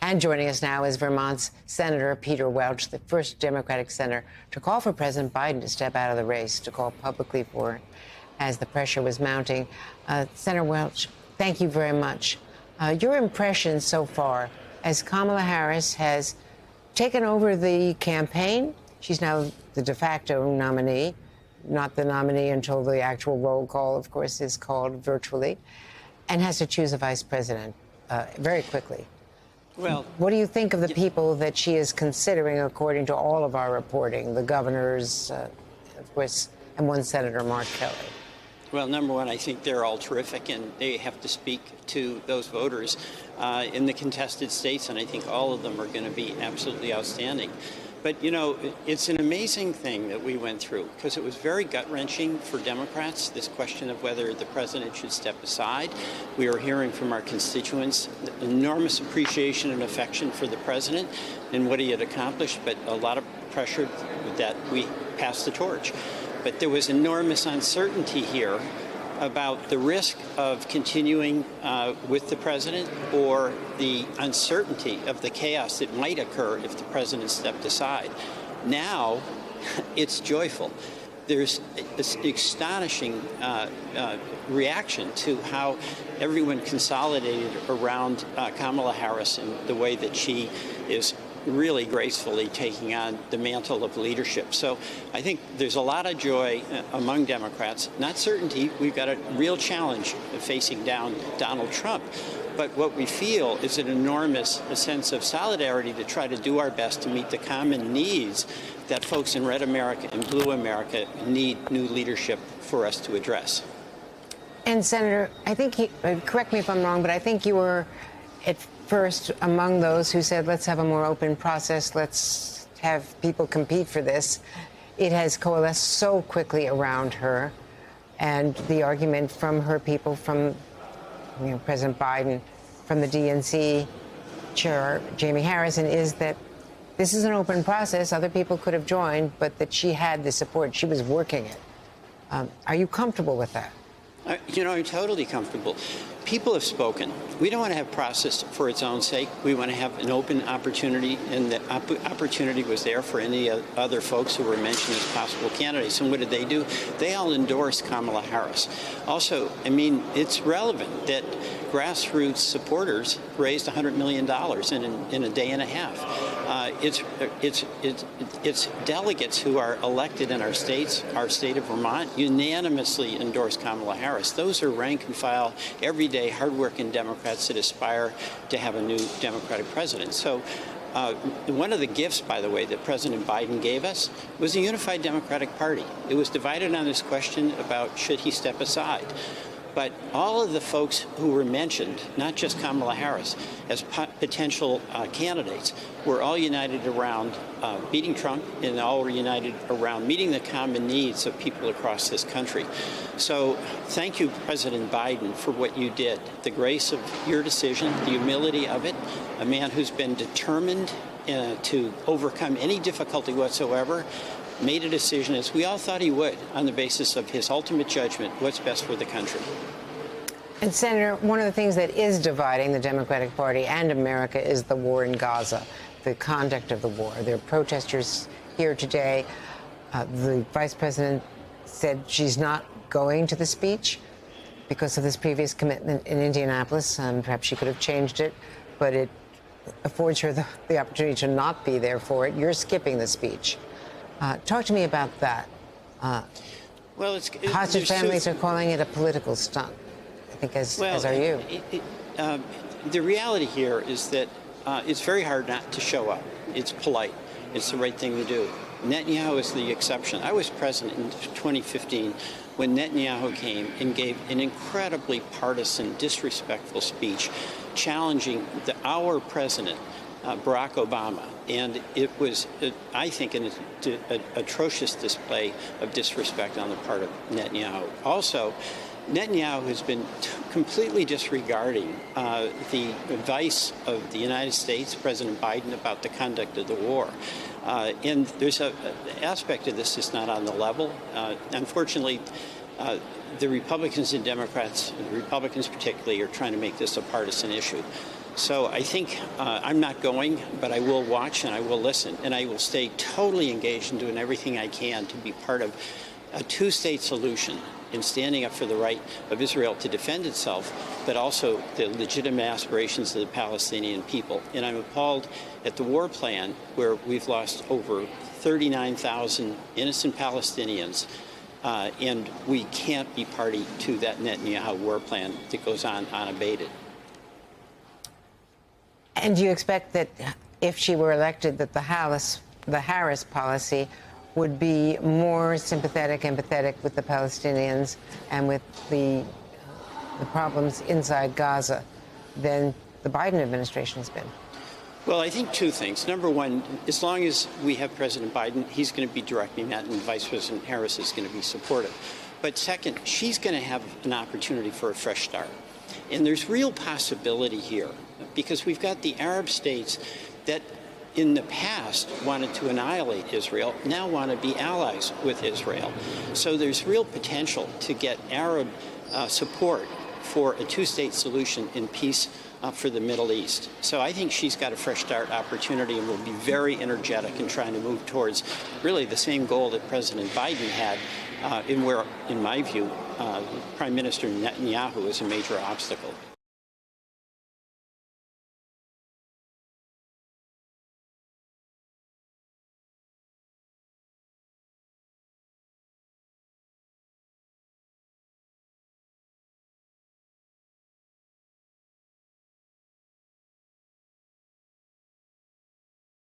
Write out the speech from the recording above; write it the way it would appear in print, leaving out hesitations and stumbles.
And joining us now is Vermont's Senator Peter Welch, the first Democratic senator to call for President Biden to step out of the race, to call publicly for it as the pressure was mounting. Senator Welch, thank you very much. Your impression so far as Kamala Harris has taken over the campaign. She's now the de facto nominee, not the nominee until the actual roll call, of course, is called virtually, and has to choose a vice president very quickly. Well, what do you think of the people that she is considering, according to all of our reporting, the governors, of course, and one Senator, Mark Kelly? Well, number one, I think they're all terrific, and they have to speak to those voters in the contested states, and I think all of them are going to be absolutely outstanding. But, you know, it's an amazing thing that we went through, because it was very gut-wrenching for Democrats, this question of whether the president should step aside. We are hearing from our constituents enormous appreciation and affection for the president and what he had accomplished, but a lot of pressure that we pass the torch. But there was enormous uncertainty here about the risk of continuing with the president, or the uncertainty of the chaos that might occur if the president stepped aside. Now, it's joyful. There's this astonishing reaction to how everyone consolidated around Kamala Harris and the way that she is really gracefully taking on the mantle of leadership. So I think there's a lot of joy among Democrats, not certainty. We've got a real challenge facing down Donald Trump. But what we feel is an enormous sense of solidarity to try to do our best to meet the common needs that folks in Red America and Blue America need new leadership for us to address. And Senator, I think, correct me if I'm wrong, but I think you were at first among those who said, let's have a more open process, let's have people compete for this. It has coalesced so quickly around her, and the argument from her people, from President Biden, from the DNC chair, Jamie Harrison, is that this is an open process. Other people could have joined, but that she had the support. She was working it. Are you comfortable with that? You know, I'm totally comfortable. People have spoken. We don't want to have process for its own sake. We want to have an open opportunity, and the opportunity was there for any other folks who were mentioned as possible candidates. And what did they do? They all endorsed Kamala Harris. Also, I mean, it's relevant that grassroots supporters raised $100 million in a day and a half. It's delegates who are elected in our states, our state of Vermont, unanimously endorse Kamala Harris. Those are rank and file, everyday, hardworking Democrats that aspire to have a new Democratic president. So one of the gifts, by the way, that President Biden gave us was a unified Democratic Party. It was divided on this question about should he step aside. But all of the folks who were mentioned, not just Kamala Harris, as potential candidates, were all united around beating Trump, and all were united around meeting the common needs of people across this country. So thank you, President Biden, for what you did. The grace of your decision, the humility of it, a man who's been determined to overcome any difficulty whatsoever, made a decision, as we all thought he would, on the basis of his ultimate judgment, what's best for the country. And Senator, one of the things that is dividing the Democratic Party and America is the war in Gaza, the conduct of the war. There are protesters here today. The vice president said she's not going to the speech because of this previous commitment in Indianapolis. Perhaps she could have changed it, but it affords her the opportunity to not be there for it. You're skipping the speech. Talk to me about that. Well, hostage families are calling it a political stunt, I think, as are you. The reality here is that it's very hard not to show up. It's polite. It's the right thing to do. Netanyahu is the exception. I was president in 2015 when Netanyahu came and gave an incredibly partisan, disrespectful speech challenging our president, Barack Obama. And it was, I think, an atrocious display of disrespect on the part of Netanyahu. Also, Netanyahu has been completely disregarding the advice of the United States, President Biden, about the conduct of the war. And there's an aspect of this that's not on the level. Unfortunately, the Republicans and Democrats, the Republicans particularly, are trying to make this a partisan issue. So I think I'm not going, but I will watch and I will listen, and I will stay totally engaged in doing everything I can to be part of a two-state solution in standing up for the right of Israel to defend itself, but also the legitimate aspirations of the Palestinian people. And I'm appalled at the war plan, where we've lost over 39,000 innocent Palestinians, and we can't be party to that Netanyahu war plan that goes on unabated. And do you expect that if she were elected, that the Harris policy would be more sympathetic, empathetic with the Palestinians and with the problems inside Gaza than the Biden administration has been? Well, I think two things. Number one, as long as we have President Biden, he's going to be directing that, and Vice President Harris is going to be supportive. But second, she's going to have an opportunity for a fresh start. And there's real possibility here, because we've got the Arab states that in the past wanted to annihilate Israel, now want to be allies with Israel. So there's real potential to get Arab support for a two-state solution in peace for the Middle East. So I think she's got a fresh start opportunity and will be very energetic in trying to move towards really the same goal that President Biden had, in my view, Prime Minister Netanyahu is a major obstacle.